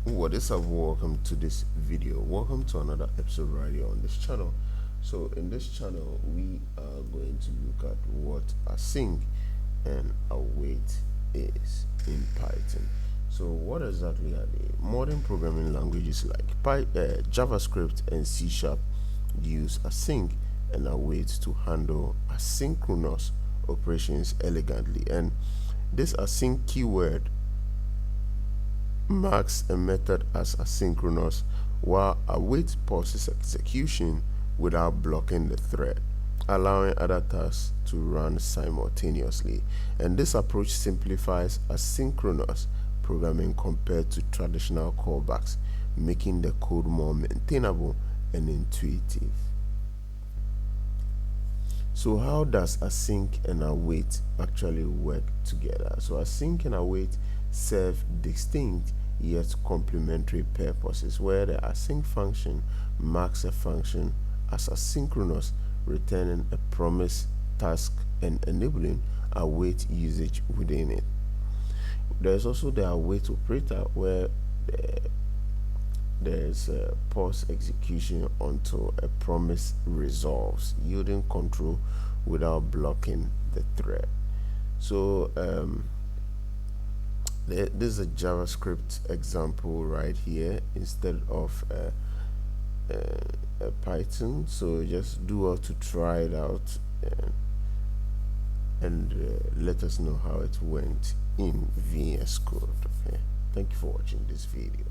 What is up? Welcome to this video. Welcome to another episode right here on this channel. So in this channel we are going to look at what async and await is in Python. So what exactly are they? Modern programming languages like JavaScript and C# use async and await to handle asynchronous operations elegantly, and this async keyword marks a method as asynchronous, while await pauses execution without blocking the thread, allowing other tasks to run simultaneously. And this approach simplifies asynchronous programming compared to traditional callbacks, making the code more maintainable and intuitive. So how does async and await actually work together? So async and await serve distinct yet complementary purposes, where the async function marks a function as asynchronous, returning a promised task and enabling await usage within it. There's also the await operator, where there's a pause execution until a promise resolves, yielding control without blocking the thread. So this is a JavaScript example right here instead of a Python. So just do well to try it out and let us know how it went in VS Code. Okay, thank you for watching this video.